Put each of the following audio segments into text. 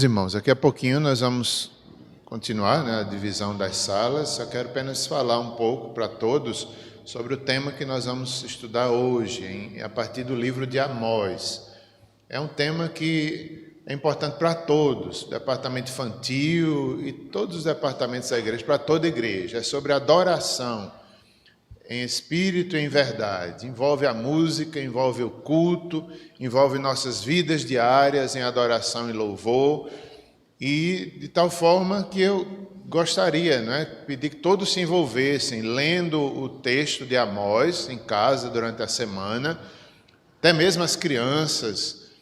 Irmãos, daqui a pouquinho nós vamos continuar, a divisão das salas. Só quero apenas falar um pouco para todos sobre o tema que nós vamos estudar hoje, a partir do livro de Amós. É um tema que é importante para todos, departamento infantil e todos os departamentos da igreja, para toda a igreja. É sobre adoração em espírito e em verdade. Envolve a música, envolve o culto, envolve nossas vidas diárias em adoração e louvor. E de tal forma que eu gostaria, pedir que todos se envolvessem lendo o texto de Amós em casa durante a semana, até mesmo as crianças.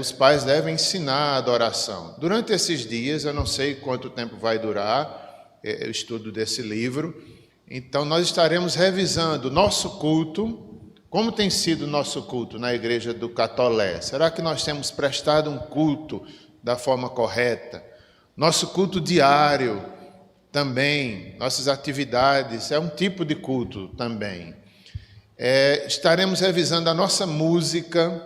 Os pais devem ensinar a adoração. Durante esses dias, eu não sei quanto tempo vai durar o estudo desse livro, então nós estaremos revisando o nosso culto. Como tem sido o nosso culto na igreja do Catolé? Será que nós temos prestado um culto da forma correta? Nosso culto diário também, nossas atividades, é um tipo de culto também. Estaremos revisando a nossa música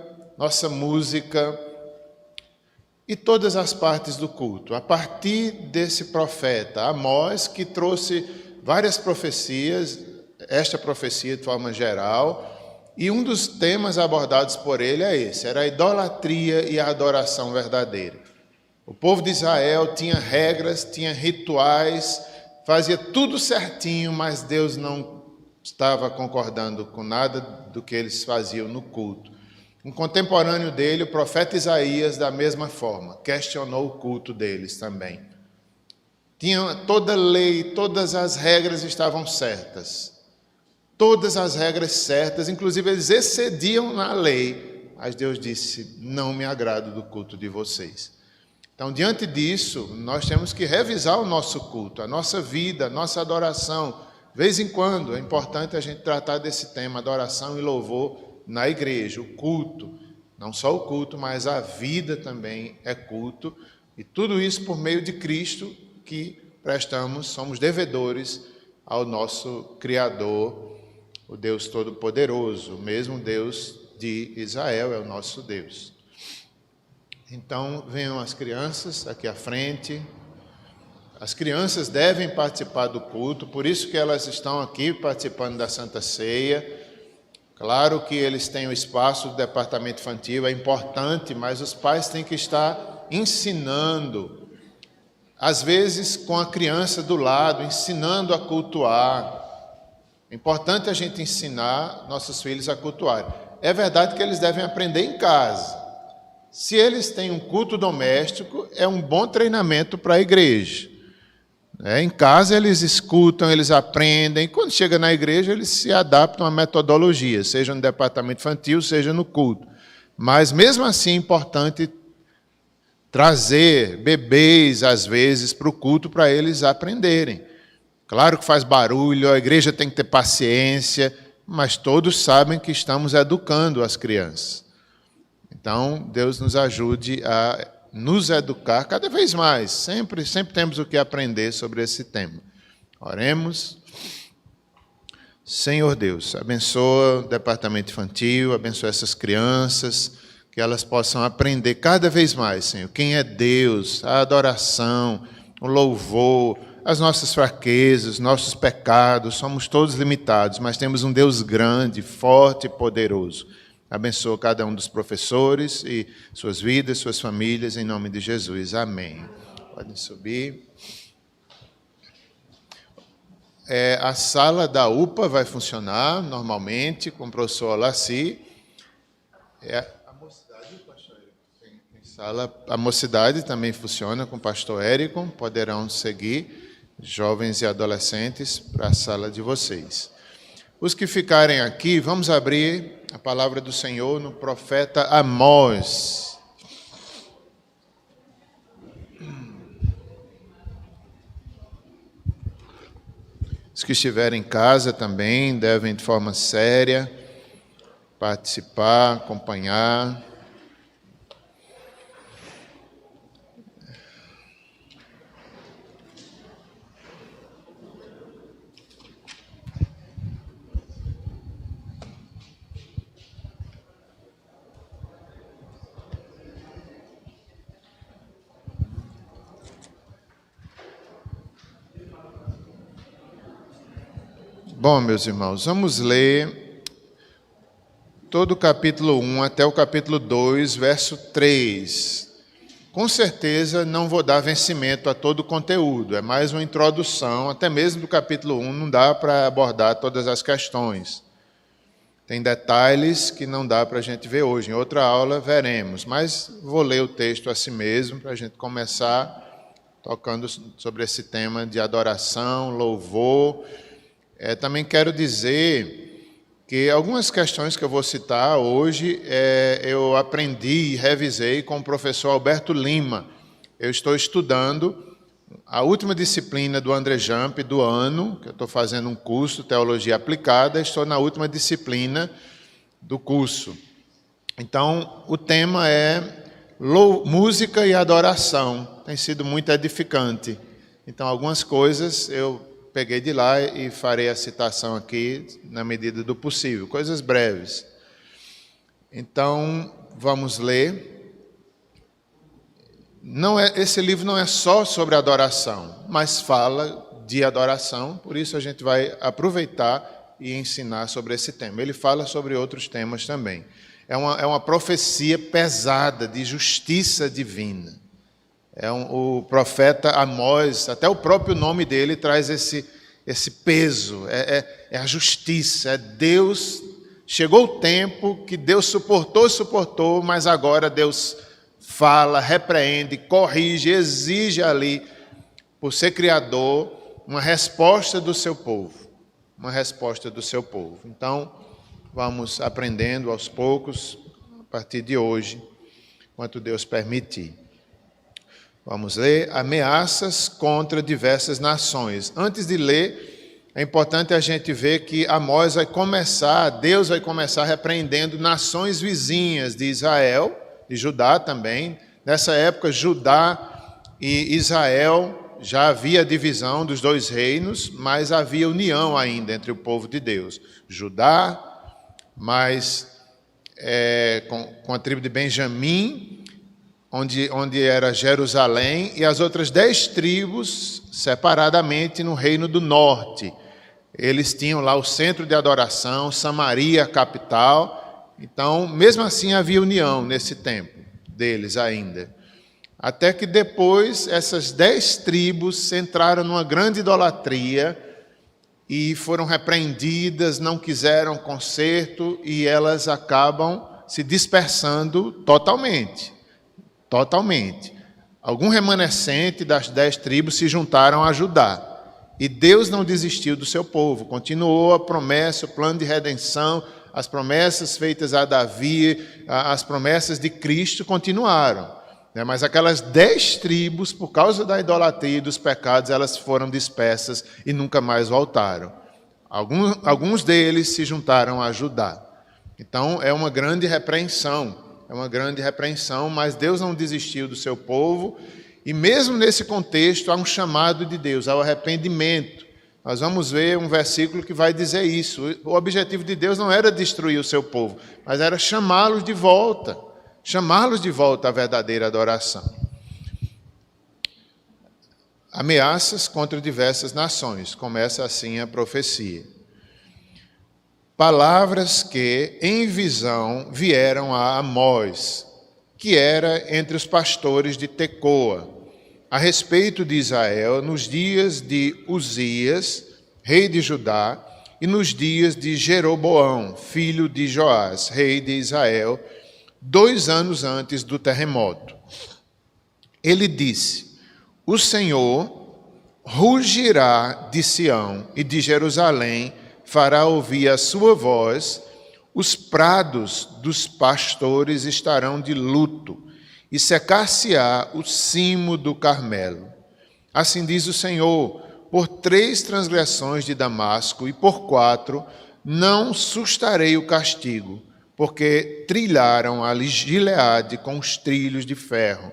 e todas as partes do culto, a partir desse profeta Amós, que trouxe várias profecias, esta profecia de forma geral, e um dos temas abordados por ele é esse, era a idolatria e a adoração verdadeira. O povo de Israel tinha regras, tinha rituais, fazia tudo certinho, mas Deus não estava concordando com nada do que eles faziam no culto. Um contemporâneo dele, o profeta Isaías, da mesma forma, questionou o culto deles também. Tinha toda a lei, todas as regras estavam certas. Todas as regras certas, inclusive eles excediam na lei. Mas Deus disse, não me agrado do culto de vocês. Então, diante disso, nós temos que revisar o nosso culto, a nossa vida, a nossa adoração. De vez em quando, é importante a gente tratar desse tema, adoração e louvor na igreja, o culto. Não só o culto, mas a vida também é culto. E tudo isso por meio de Cristo, que prestamos, somos devedores ao nosso Criador, o Deus Todo-Poderoso, o mesmo Deus de Israel é o nosso Deus. Então, venham as crianças aqui à frente. As crianças devem participar do culto, por isso que elas estão aqui participando da Santa Ceia. Claro que eles têm o espaço do departamento infantil, é importante, mas os pais têm que estar ensinando, às vezes com a criança do lado, ensinando a cultuar. É importante a gente ensinar nossos filhos a cultuar. É verdade que eles devem aprender em casa. Se eles têm um culto doméstico, é um bom treinamento para a igreja. Em casa eles escutam, eles aprendem. Quando chega na igreja, eles se adaptam à metodologia, seja no departamento infantil, seja no culto. Mas mesmo assim é importante trazer bebês, às vezes, para o culto para eles aprenderem. Claro que faz barulho, a igreja tem que ter paciência, mas todos sabem que estamos educando as crianças. Então, Deus nos ajude a nos educar cada vez mais. Sempre temos o que aprender sobre esse tema. Oremos. Senhor Deus, abençoa o departamento infantil, abençoa essas crianças, que elas possam aprender cada vez mais, Senhor, quem é Deus, a adoração, o louvor, as nossas fraquezas, nossos pecados. Somos todos limitados, mas temos um Deus grande, forte e poderoso. Abençoa cada um dos professores e suas vidas, suas famílias, em nome de Jesus. Amém. Podem subir. A sala da UPA vai funcionar normalmente com o professor Olaci. A mocidade, pastor Érico? A mocidade também funciona com o pastor Érico. Poderão seguir, jovens e adolescentes, para a sala de vocês. Os que ficarem aqui, vamos abrir a palavra do Senhor no profeta Amós. Os que estiverem em casa também devem, de forma séria, participar, acompanhar. Bom, meus irmãos, vamos ler todo o capítulo 1 até o capítulo 2, verso 3. Com certeza não vou dar vencimento a todo o conteúdo, é mais uma introdução, até mesmo do capítulo 1 não dá para abordar todas as questões. Tem detalhes que não dá para a gente ver hoje, em outra aula veremos, mas vou ler o texto assim mesmo para a gente começar tocando sobre esse tema de adoração, louvor. Também quero dizer que algumas questões que eu vou citar hoje eu aprendi e revisei com o professor Alberto Lima. Eu estou estudando a última disciplina do André Jump do ano, que eu estou fazendo um curso, Teologia Aplicada, estou na última disciplina do curso. Então, o tema é música e adoração. Tem sido muito edificante. Então, algumas coisas eu peguei de lá e farei a citação aqui na medida do possível, coisas breves. Então, vamos ler. Esse livro não é só sobre adoração, mas fala de adoração, por isso a gente vai aproveitar e ensinar sobre esse tema. Ele fala sobre outros temas também. É uma profecia pesada de justiça divina. O profeta Amós, até o próprio nome dele traz esse peso, é a justiça, é Deus. Chegou o tempo que Deus suportou, mas agora Deus fala, repreende, corrige, exige ali, por ser criador, uma resposta do seu povo. Uma resposta do seu povo. Então, vamos aprendendo aos poucos, a partir de hoje, quanto Deus permitir. Vamos ler ameaças contra diversas nações. Antes de ler, é importante a gente ver que Deus vai começar repreendendo nações vizinhas de Israel, de Judá também. Nessa época, Judá e Israel já havia divisão dos dois reinos, mas havia união ainda entre o povo de Deus. Judá, mas com a tribo de Benjamim, onde era Jerusalém, e as outras 10 tribos separadamente no reino do norte. Eles tinham lá o centro de adoração, Samaria, a capital. Então, mesmo assim, havia união nesse tempo deles ainda. Até que depois, essas 10 tribos entraram numa grande idolatria e foram repreendidas, não quiseram conserto e elas acabam se dispersando totalmente. Totalmente. Algum remanescente das 10 tribos se juntaram a Judá. E Deus não desistiu do seu povo, continuou a promessa, o plano de redenção, as promessas feitas a Davi, as promessas de Cristo continuaram. Mas aquelas 10 tribos, por causa da idolatria e dos pecados, elas foram dispersas e nunca mais voltaram. Alguns deles se juntaram a Judá. Então, é uma grande repreensão, mas Deus não desistiu do seu povo. E mesmo nesse contexto, há um chamado de Deus ao arrependimento. Nós vamos ver um versículo que vai dizer isso. O objetivo de Deus não era destruir o seu povo, mas era chamá-los de volta à verdadeira adoração. Ameaças contra diversas nações. Começa assim a profecia. Palavras que, em visão, vieram a Amós, que era entre os pastores de Tecoa, a respeito de Israel, nos dias de Uzias, rei de Judá, e nos dias de Jeroboão, filho de Joás, rei de Israel, 2 anos antes do terremoto. Ele disse: o Senhor rugirá de Sião e de Jerusalém, fará ouvir a sua voz, os prados dos pastores estarão de luto, e secar-se-á o cimo do Carmelo. Assim diz o Senhor: por 3 transgressões de Damasco e por 4 não sustarei o castigo, porque trilharam a Gileade com os trilhos de ferro.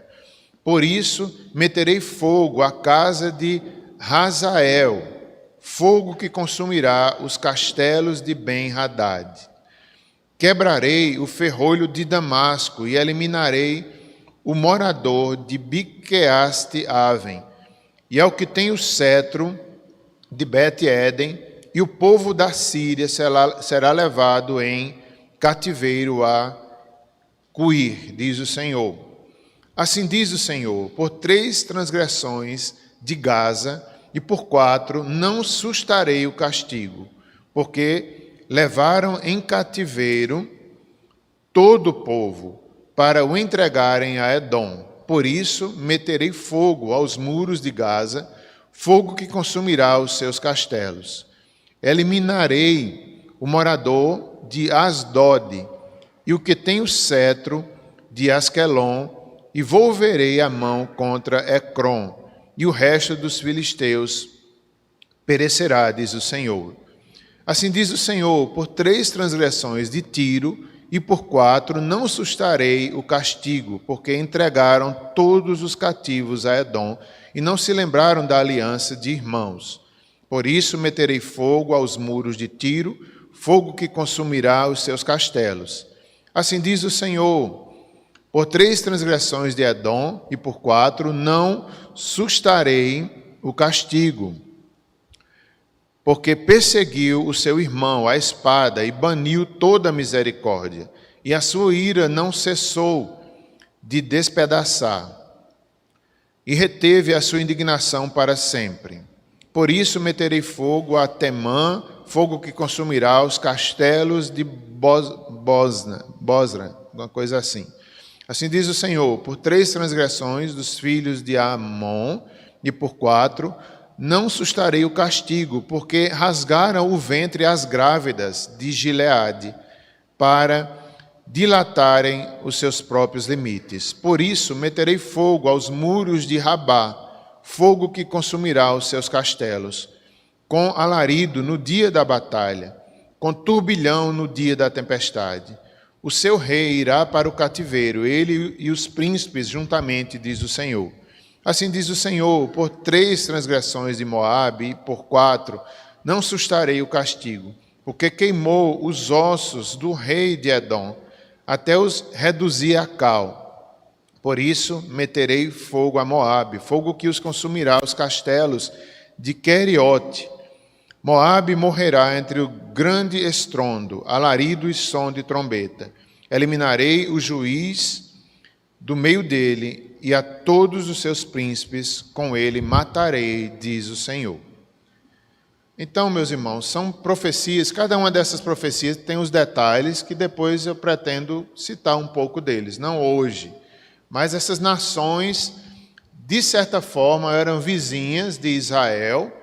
Por isso meterei fogo à casa de Hazael, fogo que consumirá os castelos de Ben-Hadad. Quebrarei o ferrolho de Damasco e eliminarei o morador de Biqueaste-Aven, e ao que tem o cetro de Bet-Eden e o povo da Síria será levado em cativeiro a Cuir, diz o Senhor. Assim diz o Senhor, por 3 transgressões de Gaza e por 4 não sustarei o castigo, porque levaram em cativeiro todo o povo para o entregarem a Edom. Por isso meterei fogo aos muros de Gaza, fogo que consumirá os seus castelos. Eliminarei o morador de Asdod e o que tem o cetro de Asquelon, e volverei a mão contra Ecrom, e o resto dos filisteus perecerá, diz o Senhor. Assim diz o Senhor, por 3 transgressões de Tiro, e por 4 não sustarei o castigo, porque entregaram todos os cativos a Edom, e não se lembraram da aliança de irmãos. Por isso meterei fogo aos muros de Tiro, fogo que consumirá os seus castelos. Assim diz o Senhor, por 3 transgressões de Edom, e por 4 não sustarei o castigo, porque perseguiu o seu irmão à espada e baniu toda a misericórdia, e a sua ira não cessou de despedaçar, e reteve a sua indignação para sempre. Por isso meterei fogo a Temã, fogo que consumirá os castelos de Bosra, uma coisa assim. Assim diz o Senhor, por 3 transgressões dos filhos de Amon, e por 4 não sustarei o castigo, porque rasgaram o ventre as grávidas de Gileade, para dilatarem os seus próprios limites. Por isso meterei fogo aos muros de Rabá, fogo que consumirá os seus castelos, com alarido no dia da batalha, com turbilhão no dia da tempestade. O seu rei irá para o cativeiro, ele e os príncipes juntamente, diz o Senhor. Assim diz o Senhor, por 3 transgressões de Moabe, e por 4 não sustarei o castigo, porque queimou os ossos do rei de Edom, até os reduzir a cal. Por isso meterei fogo a Moabe, fogo que os consumirá os castelos de Queriote. Moabe morrerá entre o grande estrondo, alarido e som de trombeta. Eliminarei o juiz do meio dele, e a todos os seus príncipes com ele matarei, diz o Senhor. Então, meus irmãos, são profecias, cada uma dessas profecias tem os detalhes que depois eu pretendo citar um pouco deles, não hoje. Mas essas nações, de certa forma, eram vizinhas de Israel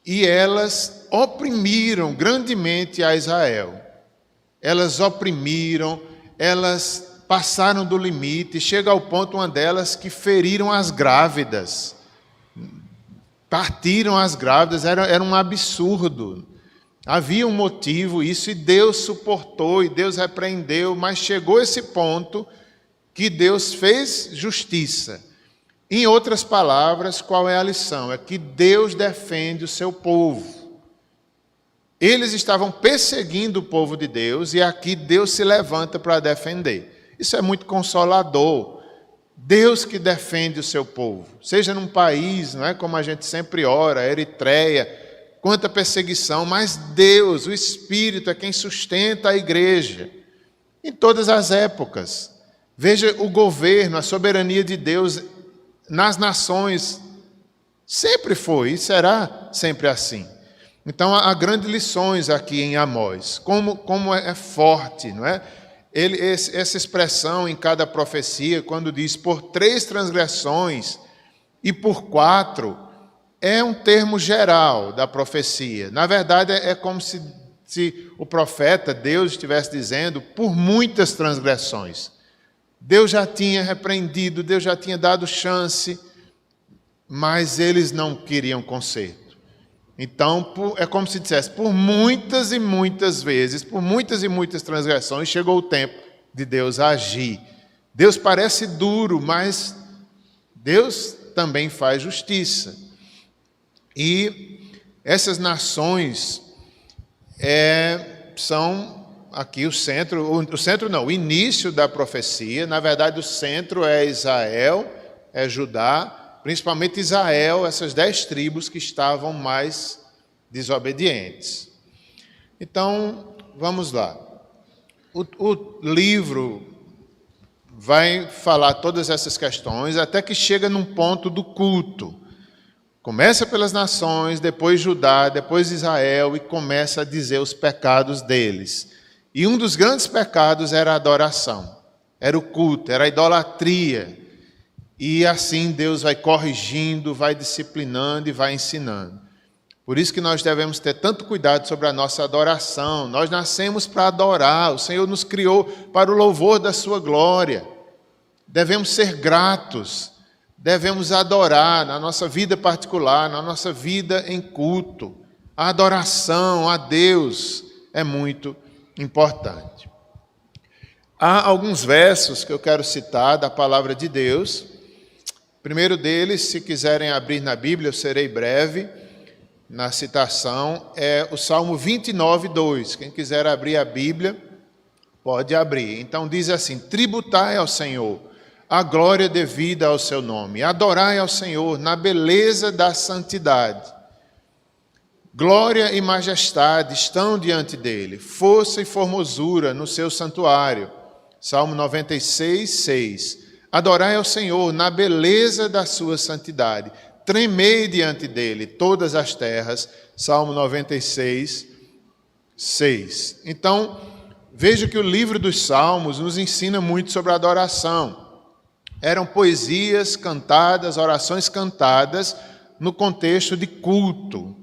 e elas oprimiram grandemente a Israel. Elas oprimiram, elas passaram do limite, chega ao ponto uma delas que feriram as grávidas, partiram as grávidas, era um absurdo. Havia um motivo, isso, e Deus suportou, e Deus repreendeu, mas chegou esse ponto que Deus fez justiça. Em outras palavras, qual é a lição? É que Deus defende o seu povo. Eles estavam perseguindo o povo de Deus, e aqui Deus se levanta para defender. Isso é muito consolador. Deus que defende o seu povo. Seja num país, não é, como a gente sempre ora, Eritreia, quanta perseguição, mas Deus, o Espírito, é quem sustenta a igreja. Em todas as épocas. Veja o governo, a soberania de Deus nas nações. Sempre foi e será sempre assim. Então, há grandes lições aqui em Amós. Como é forte, não é? Essa expressão em cada profecia, quando diz por 3 transgressões e por 4, é um termo geral da profecia. Na verdade, é como se o profeta, Deus, estivesse dizendo por muitas transgressões. Deus já tinha repreendido, Deus já tinha dado chance, mas eles não queriam conserto. Então, é como se dissesse, por muitas e muitas vezes, por muitas e muitas transgressões, chegou o tempo de Deus agir. Deus parece duro, mas Deus também faz justiça. E essas nações são aqui o início da profecia. Na verdade, o centro é Israel, é Judá, principalmente Israel, essas 10 tribos que estavam mais desobedientes. Então, vamos lá. O livro vai falar todas essas questões até que chega num ponto do culto. Começa pelas nações, depois Judá, depois Israel e começa a dizer os pecados deles. E um dos grandes pecados era a adoração, era o culto, era a idolatria. E assim Deus vai corrigindo, vai disciplinando e vai ensinando. Por isso que nós devemos ter tanto cuidado sobre a nossa adoração. Nós nascemos para adorar, o Senhor nos criou para o louvor da sua glória. Devemos ser gratos, devemos adorar na nossa vida particular, na nossa vida em culto. A adoração a Deus é muito importante. Há alguns versos que eu quero citar da palavra de Deus. O primeiro deles, se quiserem abrir na Bíblia, eu serei breve na citação, é o Salmo 29, 2. Quem quiser abrir a Bíblia, pode abrir. Então diz assim: tributai ao Senhor a glória devida ao seu nome, adorai ao Senhor na beleza da santidade. Glória e majestade estão diante dele, força e formosura no seu santuário. Salmo 96, 6. Adorai ao Senhor na beleza da sua santidade. Tremei diante dele todas as terras. Salmo 96, 6. Então, veja que o livro dos Salmos nos ensina muito sobre a adoração. Eram poesias cantadas, orações cantadas no contexto de culto.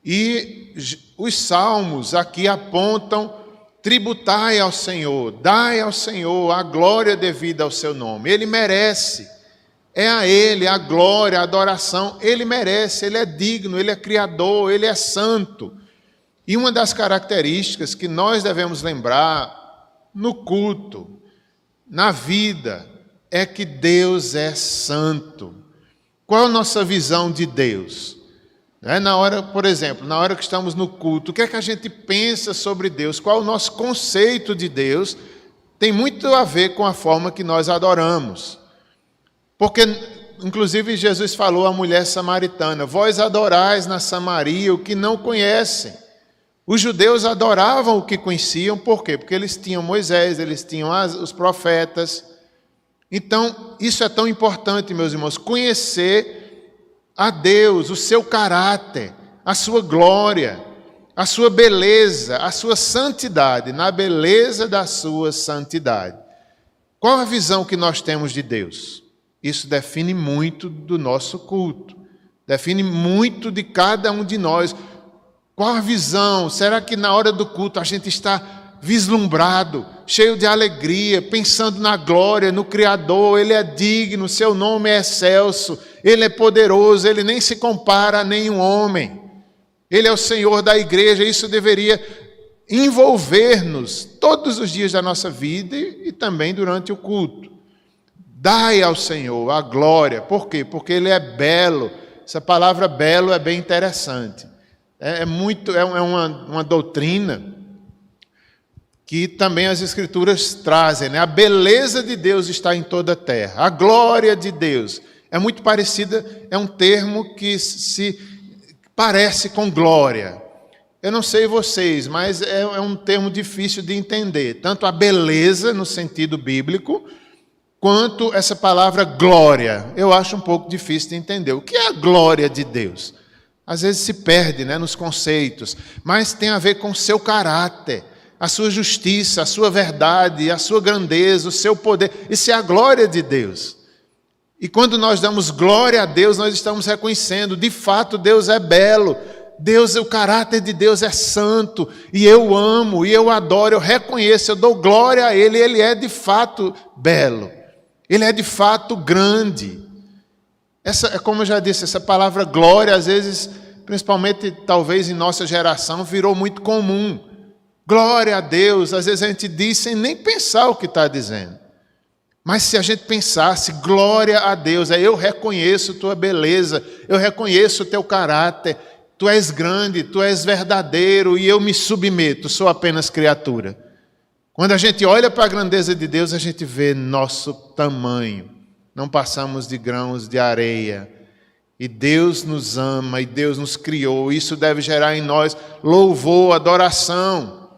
E os Salmos aqui apontam: tributai ao Senhor, dai ao Senhor a glória devida ao seu nome. Ele merece. É a Ele a glória, a adoração. Ele merece, Ele é digno, Ele é criador, Ele é santo. E uma das características que nós devemos lembrar no culto, na vida, é que Deus é santo. Qual a nossa visão de Deus? Na hora, por exemplo, na hora que estamos no culto, o que é que a gente pensa sobre Deus? Qual é o nosso conceito de Deus? Tem muito a ver com a forma que nós adoramos. Porque, inclusive, Jesus falou à mulher samaritana: vós adorais na Samaria o que não conhecem. Os judeus adoravam o que conheciam, por quê? Porque eles tinham Moisés, eles tinham os profetas. Então, isso é tão importante, meus irmãos, conhecer a Deus, o seu caráter, a sua glória, a sua beleza, a sua santidade, na beleza da sua santidade. Qual a visão que nós temos de Deus? Isso define muito do nosso culto, define muito de cada um de nós. Qual a visão? Será que na hora do culto a gente está vislumbrado, cheio de alegria, pensando na glória, no Criador? Ele é digno, seu nome é excelso, Ele é poderoso, Ele nem se compara a nenhum homem. Ele é o Senhor da igreja. Isso deveria envolver-nos todos os dias da nossa vida e também durante o culto. Dai ao Senhor a glória. Por quê? Porque Ele é belo. Essa palavra belo é bem interessante. É uma doutrina que também as Escrituras trazem, né? A beleza de Deus está em toda a terra. A glória de Deus é muito parecida, é um termo que se parece com glória. Eu não sei vocês, mas é um termo difícil de entender. Tanto a beleza, no sentido bíblico, quanto essa palavra glória. Eu acho um pouco difícil de entender. O que é a glória de Deus? Às vezes se perde, né, nos conceitos, mas tem a ver com o seu caráter, a sua justiça, a sua verdade, a sua grandeza, o seu poder. Isso é a glória de Deus. E quando nós damos glória a Deus, nós estamos reconhecendo, de fato, Deus é belo. Deus, o caráter de Deus é santo, e eu amo, e eu adoro, eu reconheço, eu dou glória a Ele, Ele é de fato belo. Ele é de fato grande. Como eu já disse, essa palavra glória, às vezes, principalmente talvez em nossa geração, virou muito comum. Glória a Deus, às vezes a gente diz sem nem pensar o que está dizendo. Mas se a gente pensasse, glória a Deus, eu reconheço tua beleza, eu reconheço o teu caráter, tu és grande, tu és verdadeiro e eu me submeto, sou apenas criatura. Quando a gente olha para a grandeza de Deus, a gente vê nosso tamanho. Não passamos de grãos de areia. E Deus nos ama, e Deus nos criou. Isso deve gerar em nós louvor, adoração.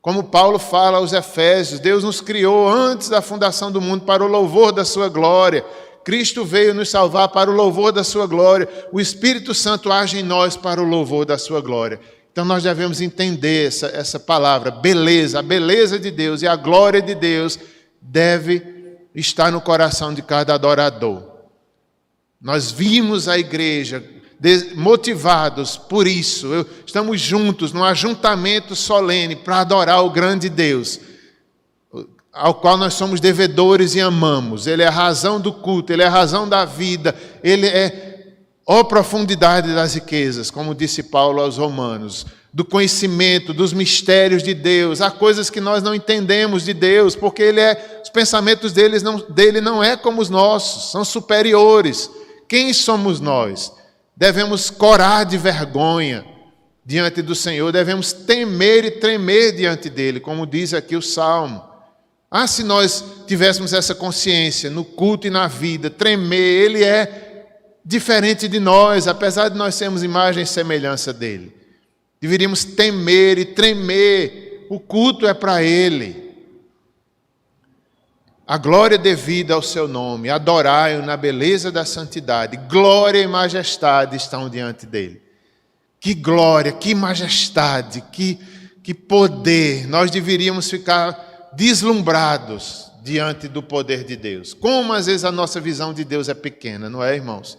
Como Paulo fala aos Efésios, Deus nos criou antes da fundação do mundo para o louvor da sua glória. Cristo veio nos salvar para o louvor da sua glória. O Espírito Santo age em nós para o louvor da sua glória. Então nós devemos entender essa palavra, beleza, a beleza de Deus e a glória de Deus deve estar no coração de cada adorador. Nós vimos a igreja motivados por isso. Estamos juntos num ajuntamento solene para adorar o grande Deus, ao qual nós somos devedores e amamos. Ele é a razão do culto, Ele é a razão da vida, Ele é a profundidade das riquezas, como disse Paulo aos Romanos, do conhecimento, dos mistérios de Deus. Há coisas que nós não entendemos de Deus, porque os pensamentos dele não é como os nossos, são superiores. Quem somos nós? Devemos corar de vergonha diante do Senhor, devemos temer e tremer diante dele, como diz aqui o Salmo. Se nós tivéssemos essa consciência no culto e na vida, tremer, ele é diferente de nós, apesar de nós sermos imagem e semelhança dele. Deveríamos temer e tremer, o culto é para ele. A glória devida ao seu nome, adorai-o na beleza da santidade, glória e majestade estão diante dele. Que glória, que majestade, que poder, nós deveríamos ficar deslumbrados diante do poder de Deus. Como às vezes a nossa visão de Deus é pequena, não é, irmãos?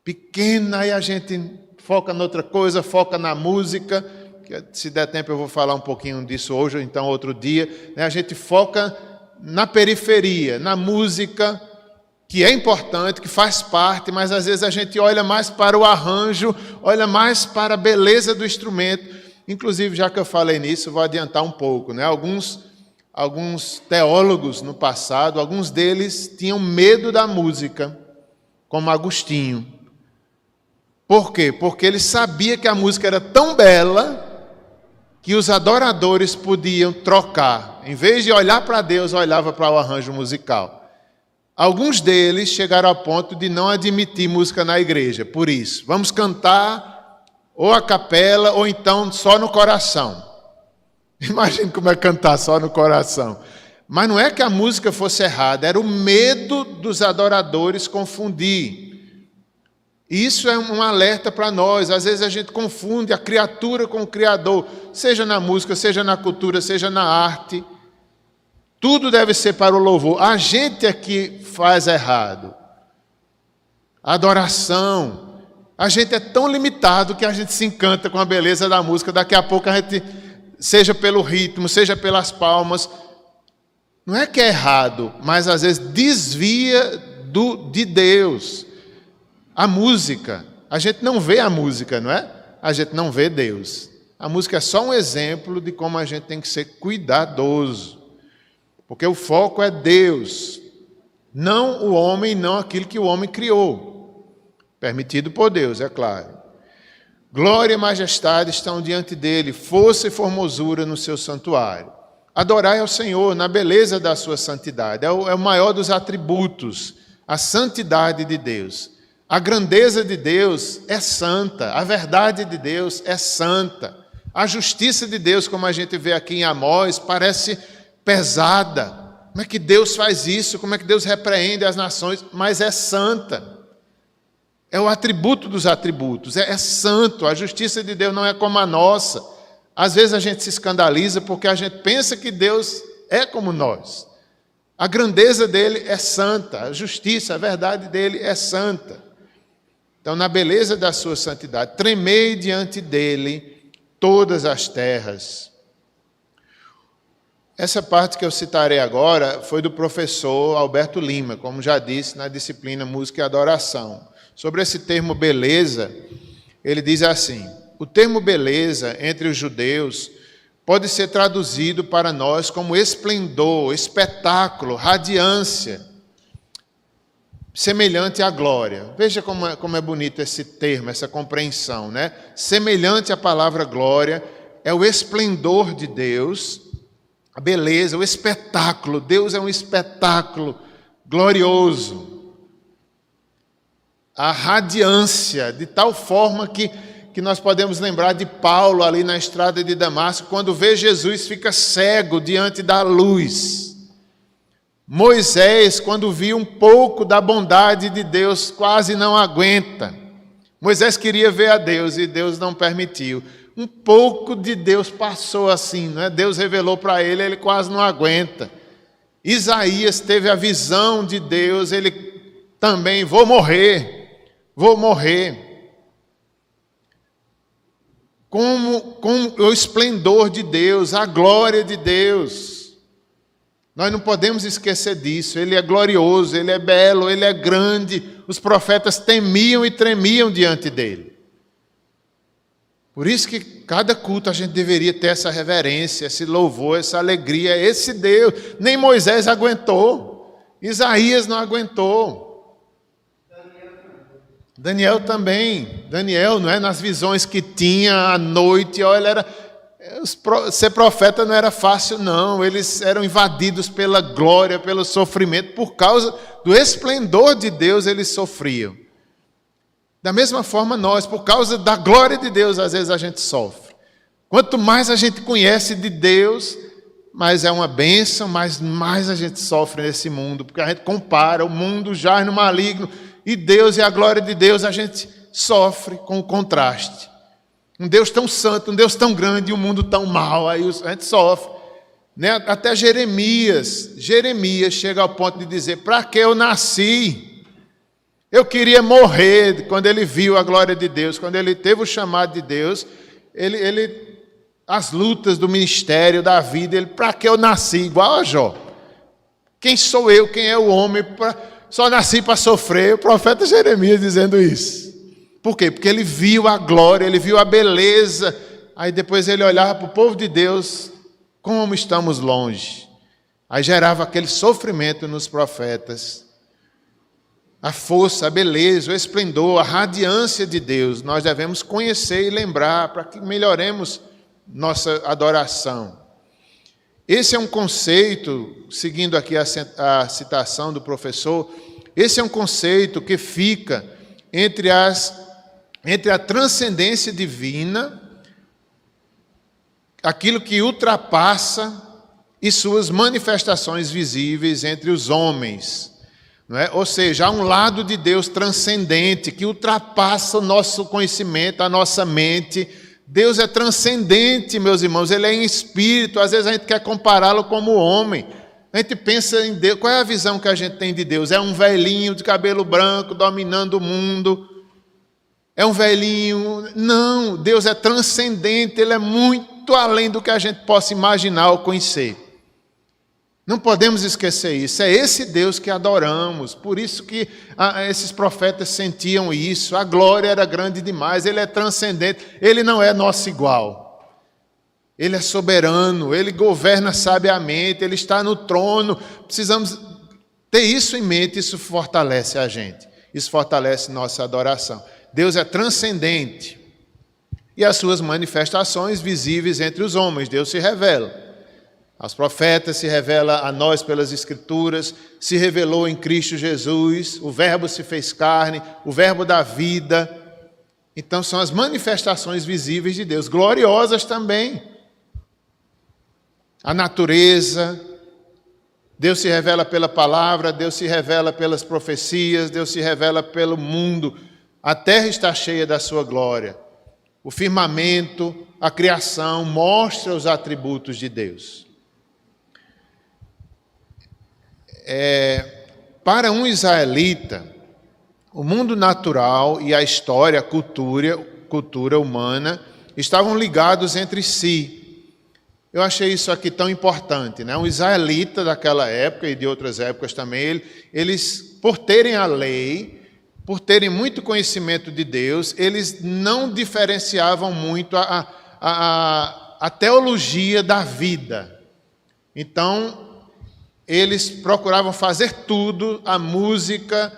Pequena, e a gente foca noutra coisa, foca na música, que se der tempo eu vou falar um pouquinho disso hoje, ou então outro dia, né? A gente foca na periferia, na música, que é importante, que faz parte, mas às vezes a gente olha mais para o arranjo, olha mais para a beleza do instrumento. Inclusive, já que eu falei nisso, vou adiantar um pouco, né? Alguns teólogos no passado, alguns deles tinham medo da música, como Agostinho. Por quê? Porque ele sabia que a música era tão bela que os adoradores podiam trocar. Em vez de olhar para Deus, olhava para o arranjo musical. Alguns deles chegaram ao ponto de não admitir música na igreja. Por isso, vamos cantar ou a capela ou então só no coração. Imagine como é cantar só no coração. Mas não é que a música fosse errada, era o medo dos adoradores confundir. Isso é um alerta para nós. Às vezes a gente confunde a criatura com o Criador, seja na música, seja na cultura, seja na arte. Tudo deve ser para o louvor. A gente é que faz errado. A adoração. A gente é tão limitado que a gente se encanta com a beleza da música. Daqui a pouco a gente, seja pelo ritmo, seja pelas palmas, não é que é errado, mas às vezes desvia de Deus. A música, a gente não vê a música, não é? A gente não vê Deus. A música é só um exemplo de como a gente tem que ser cuidadoso. Porque o foco é Deus, não o homem, não aquilo que o homem criou. Permitido por Deus, é claro. Glória e majestade estão diante dele, força e formosura no seu santuário. Adorai ao Senhor na beleza da sua santidade. É o maior dos atributos, a santidade de Deus. A grandeza de Deus é santa, a verdade de Deus é santa. A justiça de Deus, como a gente vê aqui em Amós, parece pesada. Como é que Deus faz isso? Como é que Deus repreende as nações? Mas é santa. É o atributo dos atributos, é santo. A justiça de Deus não é como a nossa. Às vezes a gente se escandaliza porque a gente pensa que Deus é como nós. A grandeza dele é santa, a justiça, a verdade dele é santa. Então, na beleza da sua santidade, tremei diante dele todas as terras. Essa parte que eu citarei agora foi do professor Alberto Lima, como já disse, na disciplina Música e Adoração. Sobre esse termo beleza, ele diz assim: o termo beleza, entre os judeus, pode ser traduzido para nós como esplendor, espetáculo, radiância, semelhante à glória. Veja como é bonito esse termo, essa compreensão, né? Semelhante à palavra glória, é o esplendor de Deus, a beleza, o espetáculo. Deus é um espetáculo glorioso. a radiância, de tal forma que nós podemos lembrar de Paulo ali na estrada de Damasco, quando vê Jesus fica cego diante da luz. Moisés, quando viu um pouco da bondade de Deus, quase não aguenta. Moisés queria ver a Deus e Deus não permitiu. Um pouco de Deus passou assim, né? Deus revelou para ele, ele quase não aguenta. Isaías teve a visão de Deus, ele também, vou morrer. Como o esplendor de Deus, a glória de Deus. Nós não podemos esquecer disso. Ele é glorioso, ele é belo, ele é grande. Os profetas temiam e tremiam diante dele. Por isso que cada culto a gente deveria ter essa reverência, esse louvor, essa alegria, esse Deus. Nem Moisés aguentou, Isaías não aguentou. Daniel também. Daniel, não é? Nas visões que tinha à noite, olha, ser profeta não era fácil, não. Eles eram invadidos pela glória, pelo sofrimento, por causa do esplendor de Deus, eles sofriam. Da mesma forma nós, por causa da glória de Deus, às vezes a gente sofre. Quanto mais a gente conhece de Deus, mais é uma bênção, mais a gente sofre nesse mundo, porque a gente compara, o mundo jaz no maligno, e Deus e a glória de Deus, a gente sofre com o contraste. Um Deus tão santo, um Deus tão grande e um mundo tão mau, aí a gente sofre. Né? Até Jeremias chega ao ponto de dizer, para que eu nasci? Eu queria morrer quando ele viu a glória de Deus, quando ele teve o chamado de Deus, as lutas do ministério, da vida, para que eu nasci? Igual a Jó. Quem sou eu? Quem é o homem? Só nasci para sofrer. O profeta Jeremias dizendo isso. Por quê? Porque ele viu a glória, ele viu a beleza. Aí depois ele olhava para o povo de Deus, como estamos longe. Aí gerava aquele sofrimento nos profetas. A força, a beleza, o esplendor, a radiância de Deus, nós devemos conhecer e lembrar para que melhoremos nossa adoração. Esse é um conceito, seguindo aqui a citação do professor, esse é um conceito que fica entre a transcendência divina, aquilo que ultrapassa, e suas manifestações visíveis entre os homens. Não é? Ou seja, há um lado de Deus transcendente que ultrapassa o nosso conhecimento, a nossa mente. Deus é transcendente, meus irmãos, Ele é em espírito. Às vezes a gente quer compará-lo como homem. A gente pensa em Deus, qual é a visão que a gente tem de Deus? É um velhinho de cabelo branco dominando o mundo? É um velhinho? Não, Deus é transcendente, Ele é muito além do que a gente possa imaginar ou conhecer. Não podemos esquecer isso, é esse Deus que adoramos, por isso que esses profetas sentiam isso, a glória era grande demais, Ele é transcendente, Ele não é nosso igual, Ele é soberano, Ele governa sabiamente, Ele está no trono, precisamos ter isso em mente, isso fortalece a gente, isso fortalece nossa adoração. Deus é transcendente e as suas manifestações visíveis entre os homens, Deus se revela. Aos profetas se revela a nós pelas Escrituras, se revelou em Cristo Jesus, o Verbo se fez carne, o Verbo da vida. Então são as manifestações visíveis de Deus, gloriosas também. A natureza, Deus se revela pela palavra, Deus se revela pelas profecias, Deus se revela pelo mundo. A terra está cheia da sua glória. O firmamento, a criação, mostra os atributos de Deus. Para um israelita, o mundo natural e a história, a cultura humana estavam ligados entre si. Eu achei isso aqui tão importante, né? Um israelita daquela época e de outras épocas também, eles, por terem a lei, por terem muito conhecimento de Deus, eles não diferenciavam muito a teologia da vida. Então, eles procuravam fazer tudo, a música,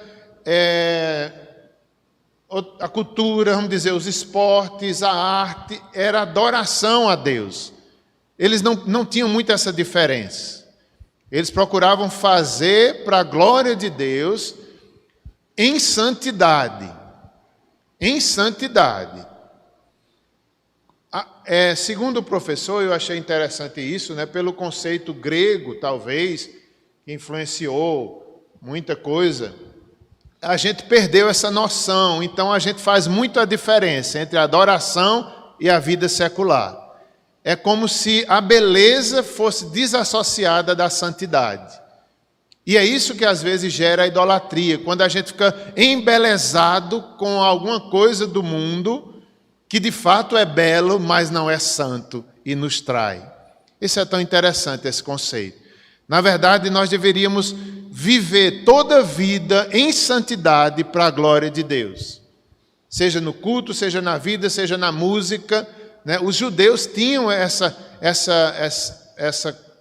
a cultura, vamos dizer, os esportes, a arte, era adoração a Deus. Eles não tinham muito essa diferença. Eles procuravam fazer para a glória de Deus, em santidade. Em santidade. Segundo o professor, eu achei interessante isso, né, pelo conceito grego, talvez, que influenciou muita coisa, a gente perdeu essa noção, então a gente faz muito a diferença entre a adoração e a vida secular. É como se a beleza fosse desassociada da santidade. E é isso que às vezes gera a idolatria, quando a gente fica embelezado com alguma coisa do mundo que de fato é belo, mas não é santo e nos trai. Isso é tão interessante, esse conceito. Na verdade, nós deveríamos viver toda a vida em santidade para a glória de Deus. Seja no culto, seja na vida, seja na música, né? Os judeus tinham essa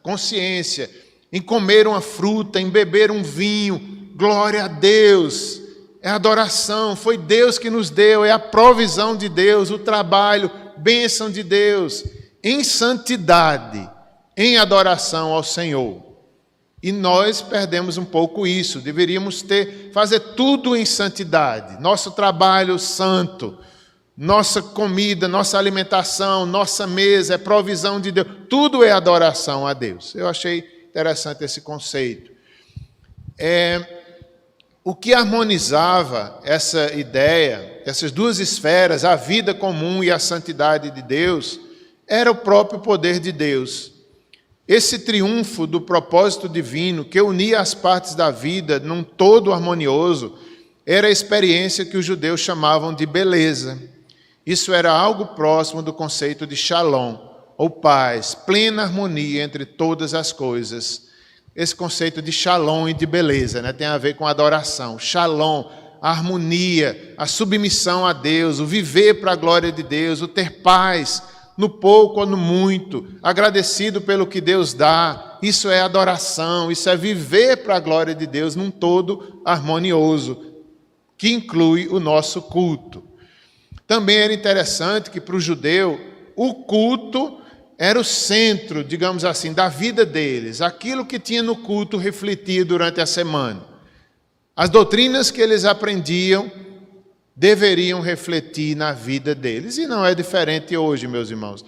consciência em comer uma fruta, em beber um vinho. Glória a Deus! É adoração, foi Deus que nos deu, é a provisão de Deus, o trabalho, bênção de Deus, em santidade, em adoração ao Senhor. E nós perdemos um pouco isso, deveríamos fazer tudo em santidade, nosso trabalho santo, nossa comida, nossa alimentação, nossa mesa, é provisão de Deus, tudo é adoração a Deus. Eu achei interessante esse conceito. O que harmonizava essa ideia, essas duas esferas, a vida comum e a santidade de Deus, era o próprio poder de Deus. Esse triunfo do propósito divino que unia as partes da vida num todo harmonioso, era a experiência que os judeus chamavam de beleza. Isso era algo próximo do conceito de shalom, ou paz, plena harmonia entre todas as coisas. Esse conceito de shalom e de beleza, né, tem a ver com adoração. Shalom, a harmonia, a submissão a Deus, o viver para a glória de Deus, o ter paz no pouco ou no muito, agradecido pelo que Deus dá. Isso é adoração, isso é viver para a glória de Deus num todo harmonioso, que inclui o nosso culto. Também era interessante que para o judeu o culto era o centro, digamos assim, da vida deles. Aquilo que tinha no culto refletia durante a semana. As doutrinas que eles aprendiam deveriam refletir na vida deles. E não é diferente hoje, meus irmãos.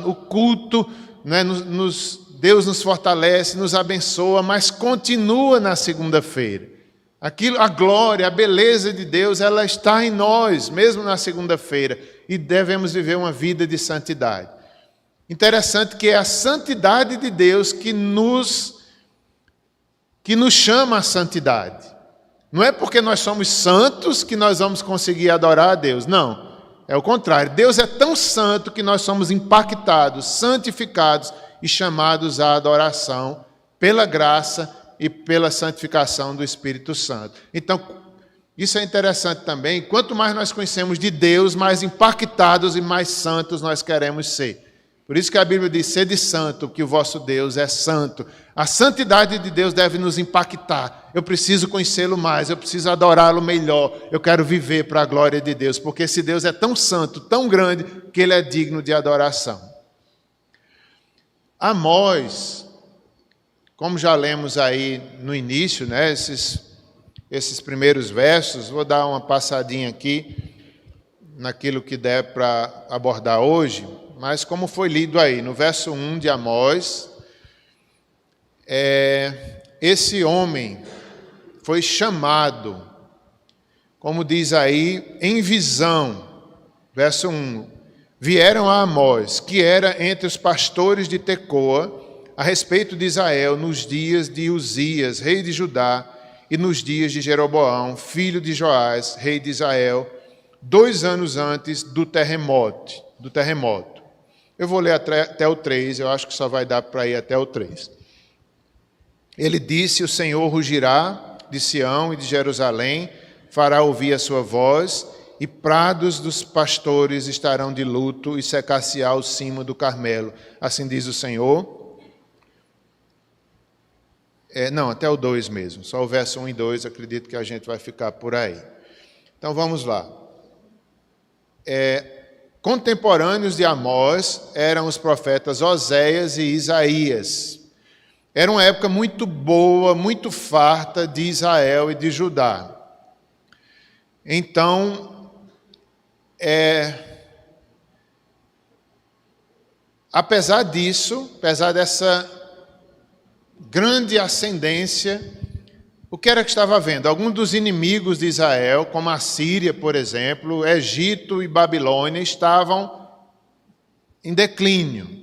O culto, né, Deus nos fortalece, nos abençoa, mas continua na segunda-feira. A glória, a beleza de Deus, ela está em nós, mesmo na segunda-feira. E devemos viver uma vida de santidade. Interessante que é a santidade de Deus que nos chama à santidade. Não é porque nós somos santos que nós vamos conseguir adorar a Deus. Não, é o contrário. Deus é tão santo que nós somos impactados, santificados e chamados à adoração pela graça e pela santificação do Espírito Santo. Então, isso é interessante também. Quanto mais nós conhecemos de Deus, mais impactados e mais santos nós queremos ser. Por isso que a Bíblia diz, sede santo, que o vosso Deus é santo. A santidade de Deus deve nos impactar. Eu preciso conhecê-lo mais, eu preciso adorá-lo melhor. Eu quero viver para a glória de Deus, porque esse Deus é tão santo, tão grande, que ele é digno de adoração. Amós, como já lemos aí no início, né, esses primeiros versos, vou dar uma passadinha aqui naquilo que der para abordar hoje. Mas como foi lido aí, no verso 1 de Amós, esse homem foi chamado, como diz aí, em visão. Verso 1, vieram a Amós, que era entre os pastores de Tecoa, a respeito de Israel, nos dias de Uzias, rei de Judá, e nos dias de Jeroboão, filho de Joás, rei de Israel, 2 anos antes do terremoto. Eu vou ler até o 3, eu acho que só vai dar para ir até o 3. Ele disse, o Senhor rugirá de Sião e de Jerusalém, fará ouvir a sua voz, e prados dos pastores estarão de luto, e secar-se-á o cimo do Carmelo. Assim diz o Senhor. Não, até o 2 mesmo, só o verso 1 e 2, acredito que a gente vai ficar por aí. Então vamos lá. Contemporâneos de Amós eram os profetas Oséias e Isaías. Era uma época muito boa, muito farta de Israel e de Judá. Então, apesar disso, apesar dessa grande ascendência, o que era que estava havendo? Alguns dos inimigos de Israel, como a Síria, por exemplo, Egito e Babilônia, estavam em declínio.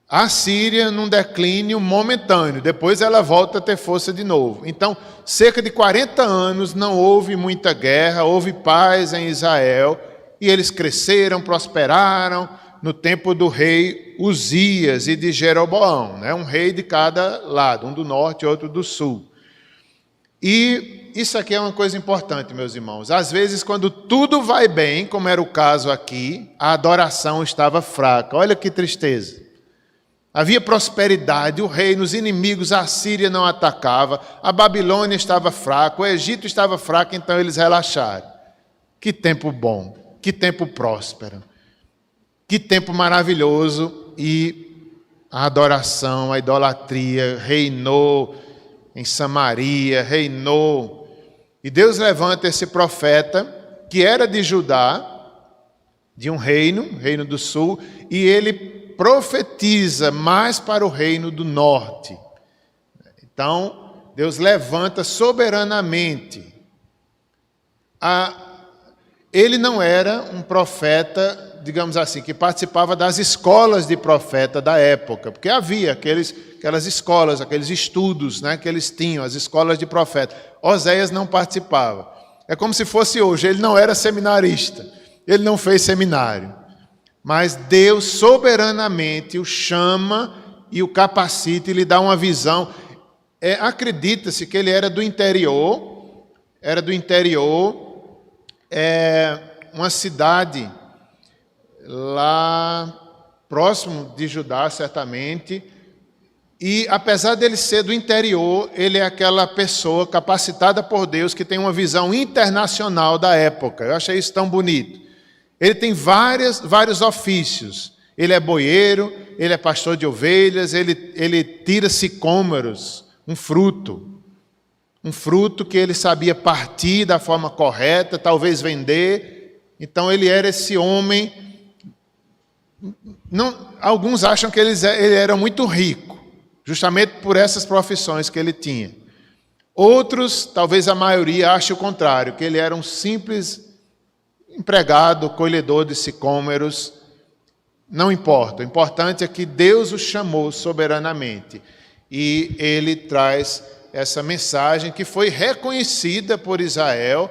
A Síria num declínio momentâneo, depois ela volta a ter força de novo. Então, cerca de 40 anos não houve muita guerra, houve paz em Israel, e eles cresceram, prosperaram no tempo do rei Uzias e de Jeroboão, né? Um rei de cada lado, um do norte e outro do sul. E isso aqui é uma coisa importante, meus irmãos. Às vezes, quando tudo vai bem, como era o caso aqui, a adoração estava fraca. Olha que tristeza. Havia prosperidade, o reino, os inimigos, a Síria não atacava, a Babilônia estava fraca, o Egito estava fraco, então eles relaxaram. Que tempo bom, que tempo próspero, que tempo maravilhoso, e a adoração, a idolatria reinou em Samaria, reinou. E Deus levanta esse profeta, que era de Judá, de um reino do sul, e ele profetiza mais para o reino do norte. Então, Deus levanta soberanamente. Ele não era um profeta, digamos assim, que participava das escolas de profeta da época, porque havia aquelas escolas, aqueles estudos, né, que eles tinham, as escolas de profeta. Oséias não participava. É como se fosse hoje, ele não era seminarista, ele não fez seminário. Mas Deus soberanamente o chama e o capacita e lhe dá uma visão. Acredita-se que ele era do interior, uma cidade lá próximo de Judá, certamente. E apesar dele ser do interior, ele é aquela pessoa capacitada por Deus que tem uma visão internacional da época. Eu achei isso tão bonito. Ele tem vários ofícios. Ele é boieiro, ele é pastor de ovelhas, ele tira sicômoros, um fruto que ele sabia partir da forma correta, talvez vender. Então ele era esse homem. Alguns acham que ele era muito rico, justamente por essas profissões que ele tinha. Outros, talvez a maioria, ache o contrário, que ele era um simples empregado, colhedor de sicômoros. Não importa, o importante é que Deus o chamou soberanamente. E ele traz essa mensagem que foi reconhecida por Israel,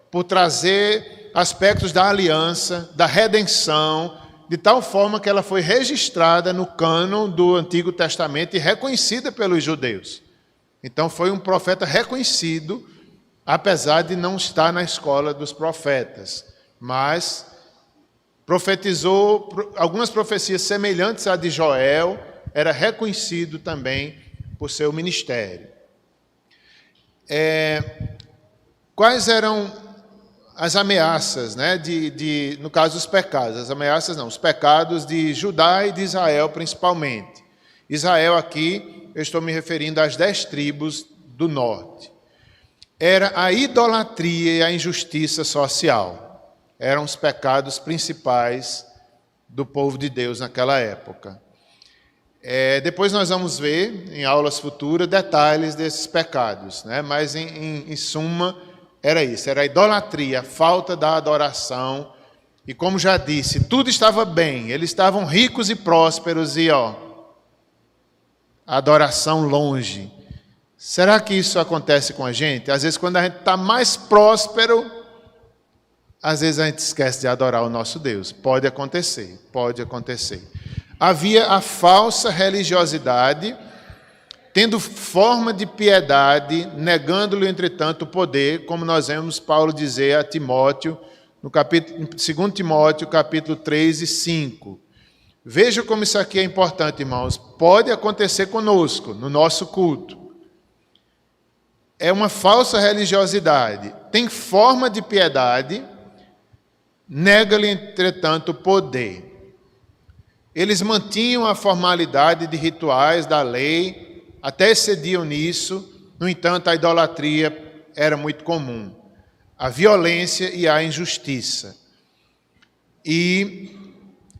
por trazer aspectos da aliança, da redenção, de tal forma que ela foi registrada no cânon do Antigo Testamento e reconhecida pelos judeus. Então foi um profeta reconhecido, apesar de não estar na escola dos profetas. Mas profetizou algumas profecias semelhantes à de Joel, era reconhecido também por seu ministério. Quais eram as ameaças, né, no caso dos pecados? As ameaças não, os pecados de Judá e de Israel principalmente. Israel aqui, eu estou me referindo às 10 tribos do norte. Era a idolatria e a injustiça social. Eram os pecados principais do povo de Deus naquela época. Depois nós vamos ver, em aulas futuras, detalhes desses pecados, né? Mas, em suma, era isso. Era a idolatria, a falta da adoração. E, como já disse, tudo estava bem. Eles estavam ricos e prósperos e, a adoração longe. Será que isso acontece com a gente? Às vezes, quando a gente está mais próspero, às vezes a gente esquece de adorar o nosso Deus. Pode acontecer, pode acontecer. Havia a falsa religiosidade, tendo forma de piedade, negando-lhe, entretanto, o poder, como nós vemos Paulo dizer a Timóteo, no 2 Timóteo, capítulo 3 e 5. Veja como isso aqui é importante, irmãos. Pode acontecer conosco, no nosso culto. É uma falsa religiosidade. Tem forma de piedade, nega-lhe, entretanto, o poder. Eles mantinham a formalidade de rituais da lei, até excediam nisso. No entanto, a idolatria era muito comum. a violência e a injustiça. E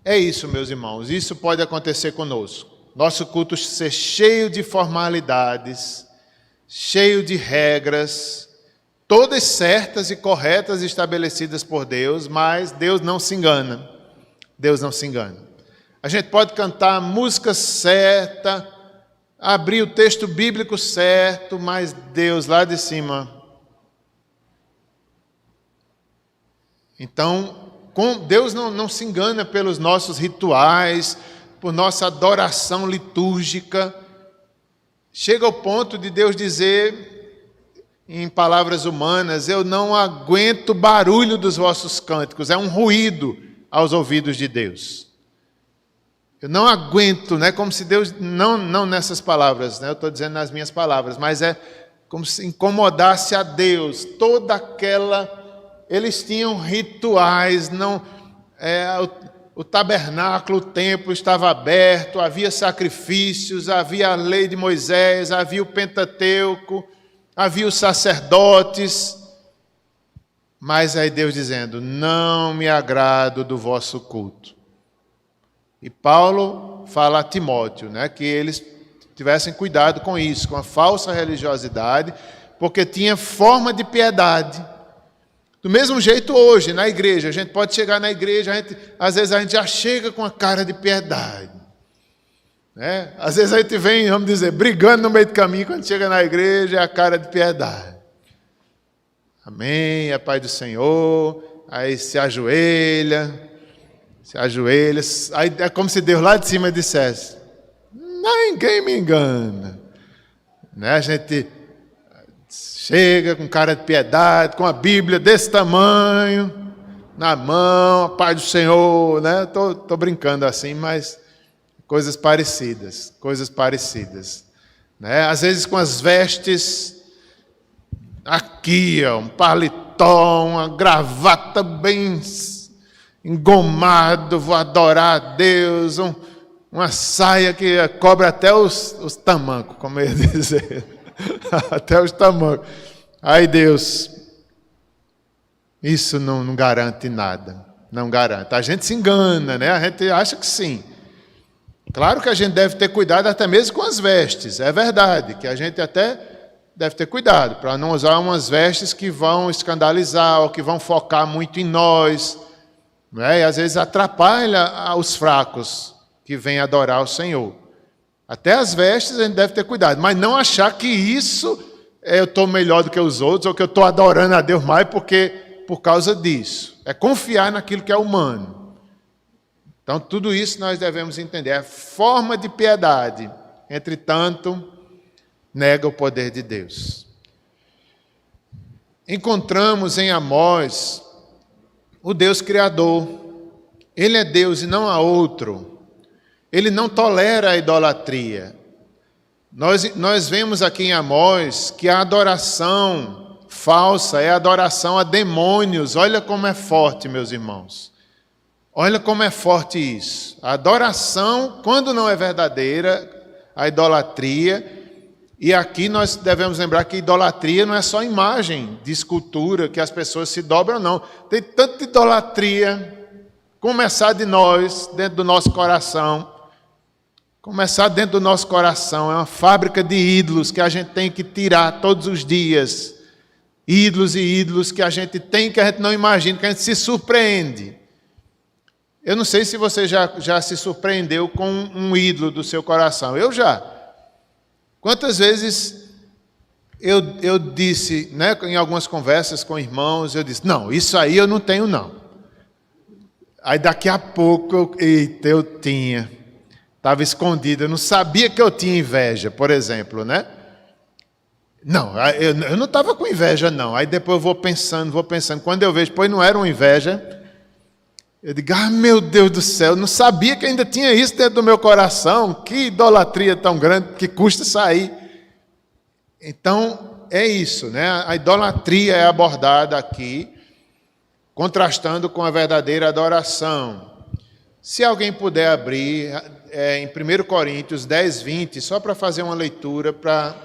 é isso, meus irmãos, isso pode acontecer conosco. Nosso culto ser cheio de formalidades, cheio de regras, todas certas e corretas estabelecidas por Deus, mas Deus não se engana. Deus não se engana. A gente pode cantar a música certa, abrir o texto bíblico certo, mas Deus lá de cima. Então, Deus não se engana pelos nossos rituais, por nossa adoração litúrgica. Chega ao ponto de Deus dizer, em palavras humanas, eu não aguento o barulho dos vossos cânticos, é um ruído aos ouvidos de Deus. Eu não aguento, né? Como se Deus, não nessas palavras, né? Eu estou dizendo nas minhas palavras, mas é como se incomodasse a Deus, toda aquela, eles tinham rituais, o tabernáculo, o templo estava aberto, havia sacrifícios, havia a lei de Moisés, havia o Pentateuco, havia os sacerdotes, mas aí Deus dizendo, não me agrado do vosso culto. E Paulo fala a Timóteo, né, que eles tivessem cuidado com isso, com a falsa religiosidade, porque tinha forma de piedade. Do mesmo jeito hoje, na igreja, a gente pode chegar na igreja, às vezes a gente já chega com a cara de piedade. Né? Às vezes a gente vem, vamos dizer, brigando no meio do caminho, quando chega na igreja é a cara de piedade. Amém, é Pai do Senhor, aí se ajoelha, aí é como se Deus lá de cima dissesse, ninguém me engana. Né? A gente chega com cara de piedade, com a Bíblia desse tamanho, na mão, Pai do Senhor, né? Tô brincando assim, mas coisas parecidas, né? Às vezes com as vestes aqui, ó, um paletó, uma gravata bem engomado, vou adorar a Deus, uma saia que cobre até os tamancos, como eu ia dizer, até os tamancos. Ai, Deus, isso não garante nada, não garante. A gente se engana, né? A gente acha que sim. Claro que a gente deve ter cuidado até mesmo com as vestes, é verdade, que a gente até deve ter cuidado, para não usar umas vestes que vão escandalizar, ou que vão focar muito em nós, né? E às vezes atrapalha os fracos que vêm adorar o Senhor. Até as vestes a gente deve ter cuidado, mas não achar que isso eu estou melhor do que os outros, ou que eu estou adorando a Deus mais por causa disso. É confiar naquilo que é humano. Então tudo isso nós devemos entender. É forma de piedade, entretanto, nega o poder de Deus. Encontramos em Amós o Deus Criador. Ele é Deus e não há outro. Ele não tolera a idolatria. Nós vemos aqui em Amós que a adoração falsa é a adoração a demônios. Olha como é forte, meus irmãos. Olha como é forte isso. A adoração, quando não é verdadeira, a idolatria. E aqui nós devemos lembrar que idolatria não é só imagem de escultura, que as pessoas se dobram, não. Tem tanta idolatria, começar de nós, dentro do nosso coração. Começar dentro do nosso coração, é uma fábrica de ídolos que a gente tem que tirar todos os dias. Ídolos e ídolos que a gente tem, que a gente não imagina, que a gente se surpreende. Eu não sei se você já se surpreendeu com um ídolo do seu coração. Eu já. Quantas vezes eu disse, né, em algumas conversas com irmãos, eu disse, não, isso aí eu não tenho não. Aí daqui a pouco, eu tinha. Estava escondido, eu não sabia que eu tinha inveja, por exemplo, né? Não, eu não estava com inveja, não. Aí depois eu vou pensando. Quando eu vejo, pois não era uma inveja, eu digo, meu Deus do céu, eu não sabia que ainda tinha isso dentro do meu coração. Que idolatria tão grande, que custa sair. Então, é isso, né? A idolatria é abordada aqui, contrastando com a verdadeira adoração. Se alguém puder abrir em 1 Coríntios 10, 20, só para fazer uma leitura, para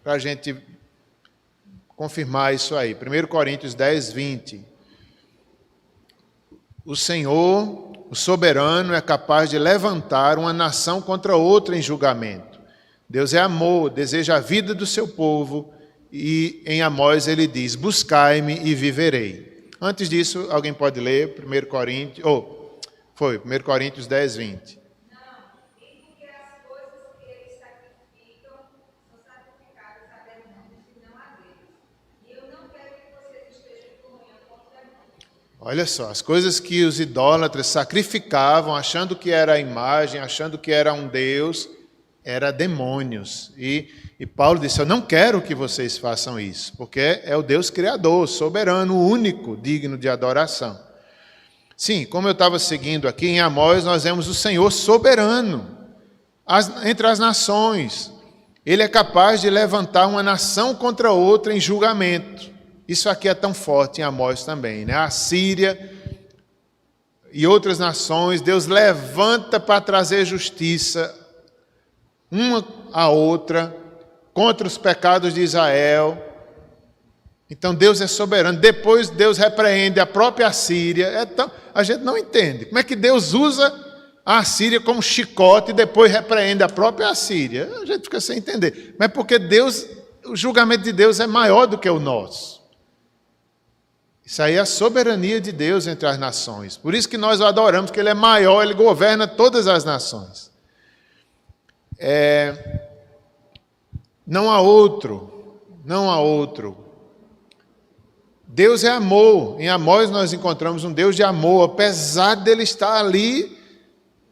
a gente confirmar isso aí. 1 Coríntios 10, 20. O Senhor, o soberano, é capaz de levantar uma nação contra outra em julgamento. Deus é amor, deseja a vida do seu povo, e em Amós ele diz: buscai-me e viverei. Antes disso, alguém pode ler 1 Coríntios, 1 Coríntios 10, 20. Olha só, as coisas que os idólatras sacrificavam, achando que era a imagem, achando que era um Deus, eram demônios. E Paulo disse: eu não quero que vocês façam isso, porque é o Deus criador, soberano, único, digno de adoração. Sim, como eu estava seguindo aqui, em Amós nós vemos o Senhor soberano entre as nações. Ele é capaz de levantar uma nação contra outra em julgamento. Isso aqui é tão forte em Amós também, né? A Síria e outras nações, Deus levanta para trazer justiça uma à outra contra os pecados de Israel. Então Deus é soberano. Depois Deus repreende a própria Síria. A gente não entende. Como é que Deus usa a Síria como chicote e depois repreende a própria Síria? A gente fica sem entender. Mas porque o julgamento de Deus é maior do que o nosso. Isso aí é a soberania de Deus entre as nações. Por isso que nós o adoramos, que Ele é maior, Ele governa todas as nações. Não há outro. Deus é amor. Em Amós nós encontramos um Deus de amor, apesar dele estar ali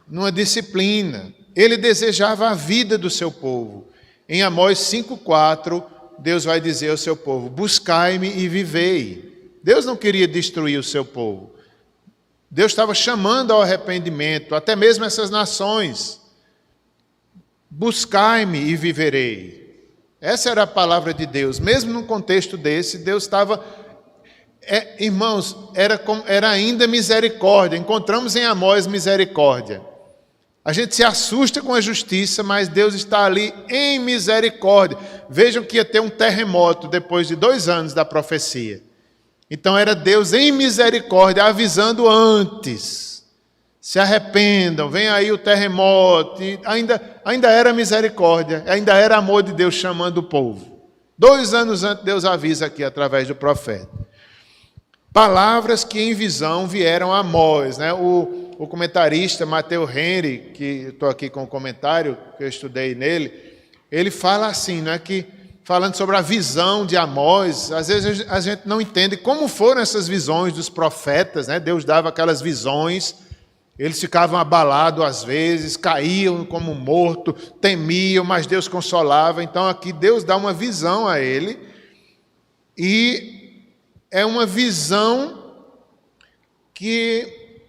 numa disciplina. Ele desejava a vida do seu povo. Em Amós 5,4, Deus vai dizer ao seu povo: buscai-me e vivei. Deus não queria destruir o seu povo. Deus estava chamando ao arrependimento, até mesmo essas nações. Buscai-me e viverei. Essa era a palavra de Deus. Mesmo num contexto desse, Deus estava... irmãos, era ainda misericórdia. Encontramos em Amós misericórdia. A gente se assusta com a justiça, mas Deus está ali em misericórdia. Vejam que ia ter um terremoto depois de 2 anos da profecia. Então era Deus em misericórdia, avisando antes. Se arrependam, vem aí o terremoto. E ainda era misericórdia, ainda era amor de Deus chamando o povo. 2 anos antes Deus avisa aqui através do profeta. Palavras que em visão vieram a Amós, né? O comentarista Matthew Henry, que estou aqui com o comentário, que eu estudei nele, ele fala assim, né, que falando sobre a visão de Amós, às vezes a gente não entende como foram essas visões dos profetas, né? Deus dava aquelas visões, eles ficavam abalados às vezes, caíam como morto, temiam, mas Deus consolava. Então aqui Deus dá uma visão a ele, e é uma visão que,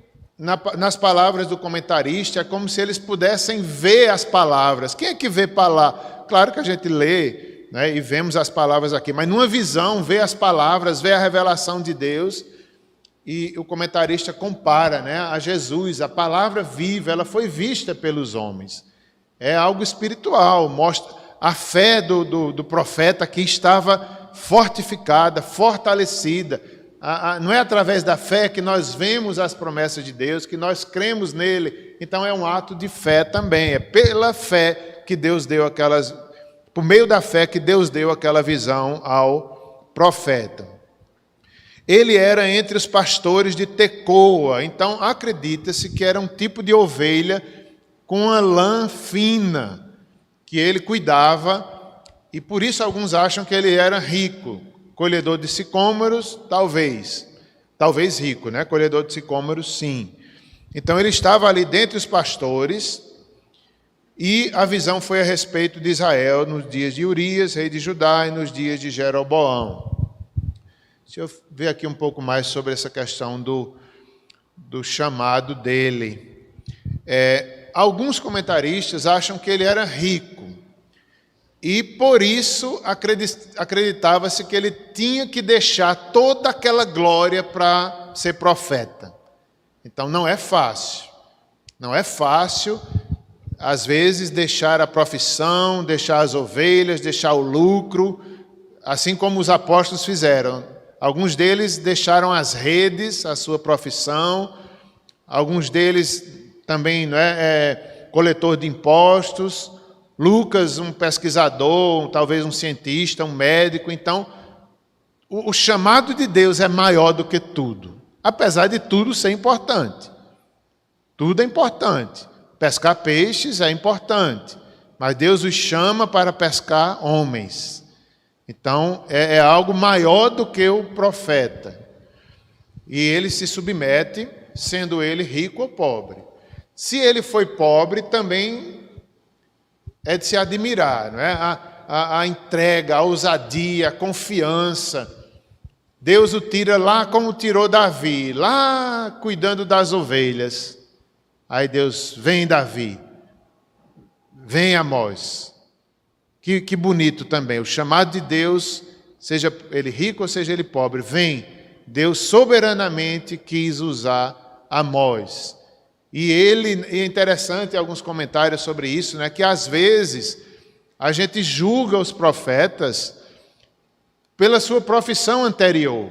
nas palavras do comentarista, é como se eles pudessem ver as palavras. Quem é que vê palavras? Claro que a gente lê, né, e vemos as palavras aqui, mas numa visão, vê as palavras, vê a revelação de Deus. E o comentarista compara, né, a Jesus, a palavra viva, ela foi vista pelos homens. É algo espiritual, mostra a fé do profeta que estava fortificada, fortalecida. Não é através da fé que nós vemos as promessas de Deus, que nós cremos nele. Então é um ato de fé também, é pela fé que Deus deu aquelas... Por meio da fé que Deus deu aquela visão ao profeta. Ele era entre os pastores de Tecoa, então acredita-se que era um tipo de ovelha com uma lã fina, que ele cuidava, e por isso alguns acham que ele era rico. Colhedor de sicômoros, talvez rico, né? Colhedor de sicômoros, sim. Então ele estava ali dentre os pastores, e a visão foi a respeito de Israel nos dias de Urias, rei de Judá, e nos dias de Jeroboão. Deixa eu ver aqui um pouco mais sobre essa questão do chamado dele. Alguns comentaristas acham que ele era rico, e por isso acreditava-se que ele tinha que deixar toda aquela glória para ser profeta. Então não é fácil, às vezes, deixar a profissão, deixar as ovelhas, deixar o lucro, assim como os apóstolos fizeram. Alguns deles deixaram as redes, a sua profissão, alguns deles também coletor de impostos, Lucas, um pesquisador, talvez um cientista, um médico. Então, o chamado de Deus é maior do que tudo, apesar de tudo ser importante. Tudo é importante. Pescar peixes é importante, mas Deus os chama para pescar homens. Então, é algo maior do que o profeta. E ele se submete, sendo ele rico ou pobre. Se ele foi pobre, também é de se admirar, não é? A entrega, a ousadia, a confiança. Deus o tira lá como tirou Davi, lá cuidando das ovelhas. Aí Deus, vem Davi, vem Amós. Que bonito também, o chamado de Deus, seja ele rico ou seja ele pobre, vem. Deus soberanamente quis usar Amós. E é interessante alguns comentários sobre isso, né, que às vezes a gente julga os profetas pela sua profissão anterior.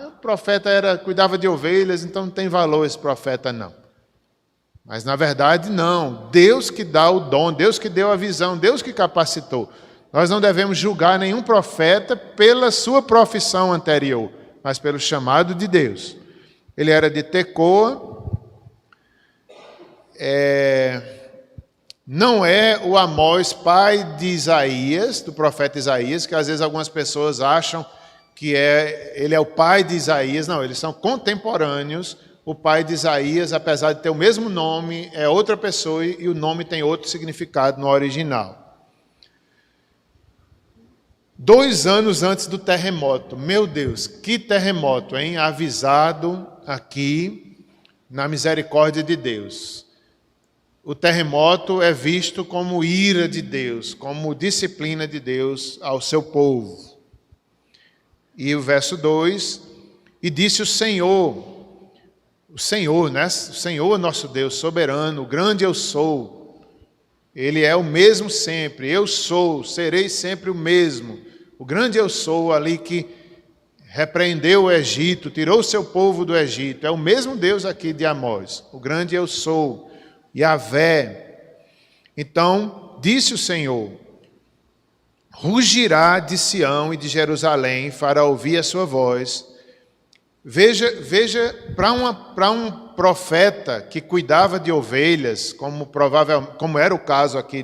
O profeta cuidava de ovelhas, então não tem valor esse profeta, não. Mas, na verdade, não. Deus que dá o dom, Deus que deu a visão, Deus que capacitou. Nós não devemos julgar nenhum profeta pela sua profissão anterior, mas pelo chamado de Deus. Ele era de Tecoa. Não é o Amós, pai de Isaías, do profeta Isaías, que às vezes algumas pessoas acham que ele é o pai de Isaías. Não, eles são contemporâneos. O pai de Isaías, apesar de ter o mesmo nome, é outra pessoa e o nome tem outro significado no original. 2 anos antes do terremoto, meu Deus, que terremoto, hein? Avisado aqui na misericórdia de Deus. O terremoto é visto como ira de Deus, como disciplina de Deus ao seu povo. E o verso 2, e disse o Senhor, né? O Senhor nosso Deus, soberano, o grande eu sou. Ele é o mesmo sempre, eu sou, serei sempre o mesmo. O grande eu sou ali que repreendeu o Egito, tirou o seu povo do Egito. É o mesmo Deus aqui de Amós, o grande eu sou, Yahvé. Então, disse o Senhor, rugirá de Sião e de Jerusalém para ouvir a sua voz. Veja para um profeta que cuidava de ovelhas, como era o caso aqui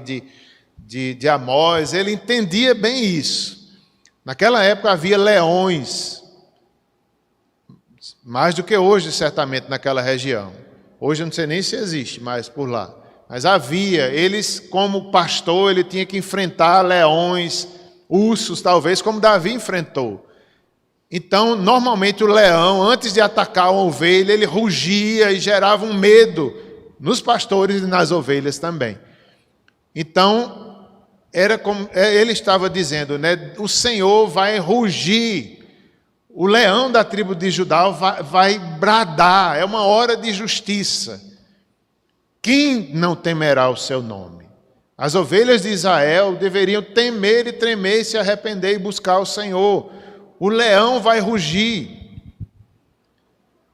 de Amós, ele entendia bem isso. Naquela época havia leões, mais do que hoje, certamente, naquela região. Hoje eu não sei nem se existe mais por lá. Mas havia, eles, como pastor, ele tinha que enfrentar leões, ursos, talvez, como Davi enfrentou. Então, normalmente o leão, antes de atacar uma ovelha, ele rugia e gerava um medo nos pastores e nas ovelhas também. Então, era como ele estava dizendo, né? O Senhor vai rugir, o leão da tribo de Judá vai bradar, é uma hora de justiça. Quem não temerá o seu nome? As ovelhas de Israel deveriam temer e tremer, e se arrepender e buscar o Senhor. O leão vai rugir.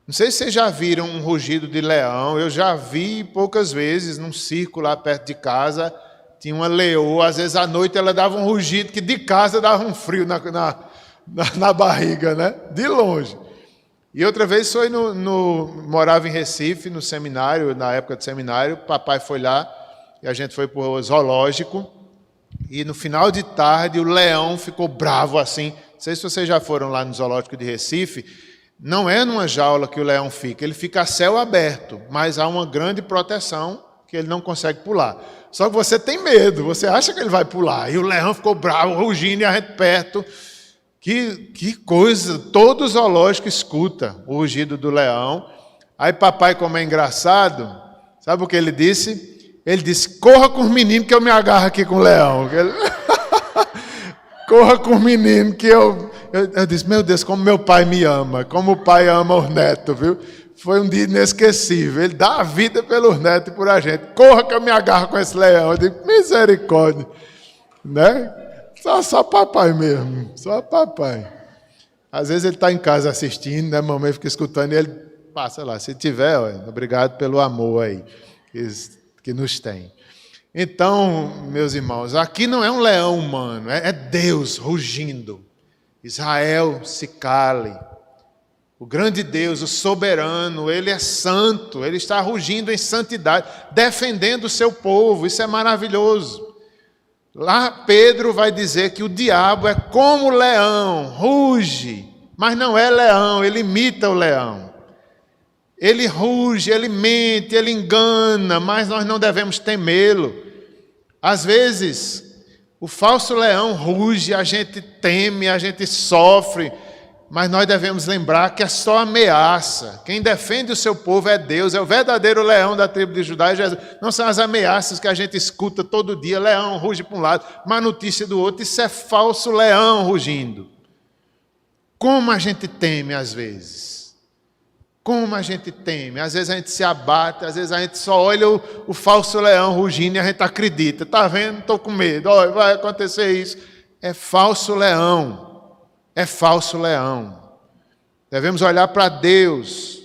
Não sei se vocês já viram um rugido de leão. Eu já vi poucas vezes num circo lá perto de casa. Tinha uma leoa. Às vezes à noite ela dava um rugido que de casa dava um frio na barriga, né? De longe. E outra vez foi morava em Recife, no seminário, na época de seminário. Papai foi lá e a gente foi para o zoológico. E no final de tarde o leão ficou bravo assim. Não sei se vocês já foram lá no zoológico de Recife, não é numa jaula que o leão fica, ele fica a céu aberto, mas há uma grande proteção que ele não consegue pular. Só que você tem medo, você acha que ele vai pular, e o leão ficou bravo, rugindo, e a gente perto. Que coisa, todo zoológico escuta o rugido do leão. Aí papai, como é engraçado, sabe o que ele disse? Ele disse, corra com os meninos que eu me agarro aqui com o leão. Corra com os meninos que eu disse, meu Deus, como meu pai me ama, como o pai ama os netos, viu? Foi um dia inesquecível, ele dá a vida pelos netos e por a gente. Corra que eu me agarro com esse leão. Eu digo, misericórdia, né? Só papai mesmo, só papai. Às vezes ele está em casa assistindo, né? A mamãe fica escutando e ele passa lá. Se tiver, obrigado pelo amor aí que nos tem. Então, meus irmãos, aqui não é um leão humano, é Deus rugindo. Israel, se cale. O grande Deus, o soberano, Ele é santo, Ele está rugindo em santidade, defendendo o seu povo, isso é maravilhoso. Lá Pedro vai dizer que o diabo é como o leão, ruge, mas não é leão, ele imita o leão. Ele ruge, ele mente, ele engana, mas nós não devemos temê-lo. Às vezes, o falso leão ruge, a gente teme, a gente sofre, mas nós devemos lembrar que é só ameaça. Quem defende o seu povo é Deus, é o verdadeiro leão da tribo de Judá. Não são as ameaças que a gente escuta todo dia, leão ruge para um lado, má notícia do outro. Isso é falso leão rugindo. Como a gente teme às vezes. Como a gente teme. Às vezes a gente se abate, às vezes a gente só olha o falso leão rugindo e a gente acredita. Está vendo? Estou com medo. Olha, vai acontecer isso. É falso leão. É falso leão. Devemos olhar para Deus,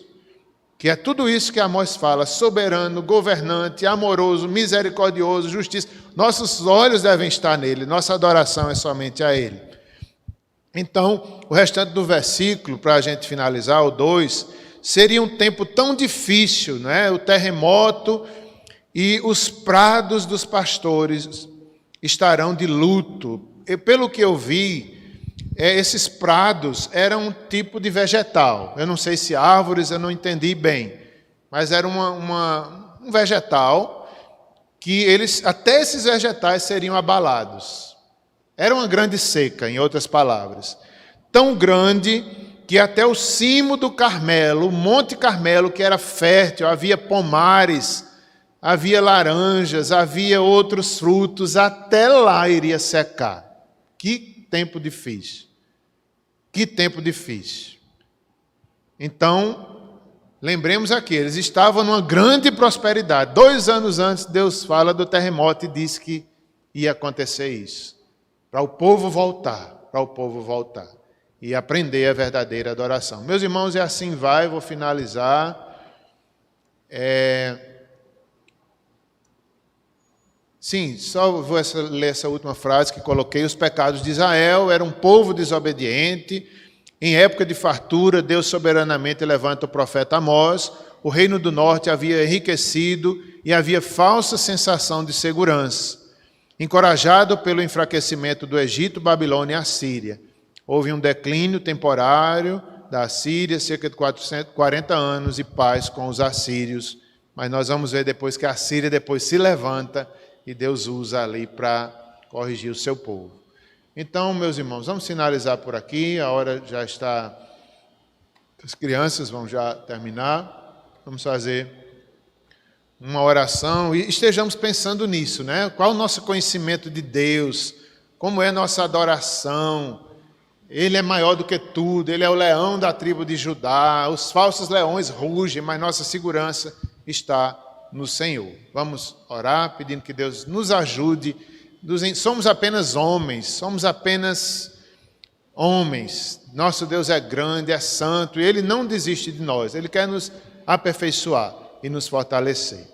que é tudo isso que Amós fala, soberano, governante, amoroso, misericordioso, justiça. Nossos olhos devem estar nele, nossa adoração é somente a ele. Então, o restante do versículo, para a gente finalizar, o 2, seria um tempo tão difícil, né? O terremoto e os prados dos pastores estarão de luto. E, pelo que eu vi, esses prados eram um tipo de vegetal. Eu não sei se árvores, eu não entendi bem. Mas era um vegetal que até esses vegetais seriam abalados. Era uma grande seca, em outras palavras. Tão grande que até o cimo do Carmelo, o Monte Carmelo, que era fértil, havia pomares, havia laranjas, havia outros frutos, até lá iria secar. Que tempo difícil. Que tempo difícil. Então, lembremos aqui, eles estavam numa grande prosperidade. 2 anos antes, Deus fala do terremoto e diz que ia acontecer isso. Para o povo voltar, e aprender a verdadeira adoração. Meus irmãos, e assim vai, vou finalizar. Sim, só vou ler essa última frase que coloquei. Os pecados de Israel, era um povo desobediente. Em época de fartura, Deus soberanamente levanta o profeta Amós. O reino do norte havia enriquecido e havia falsa sensação de segurança. Encorajado pelo enfraquecimento do Egito, Babilônia e Assíria. Houve um declínio temporário da Assíria, cerca de 440 anos, e paz com os assírios. Mas nós vamos ver depois que a Assíria depois se levanta e Deus usa ali para corrigir o seu povo. Então, meus irmãos, vamos finalizar por aqui. A hora já está... As crianças vão já terminar. Vamos fazer uma oração e estejamos pensando nisso, né? Qual o nosso conhecimento de Deus? Como é nossa adoração? Ele é maior do que tudo. Ele é o leão da tribo de Judá. Os falsos leões rugem, mas nossa segurança está no Senhor. Vamos orar pedindo que Deus nos ajude. Somos apenas homens, Nosso Deus é grande, é santo, e Ele não desiste de nós. Ele quer nos aperfeiçoar e nos fortalecer.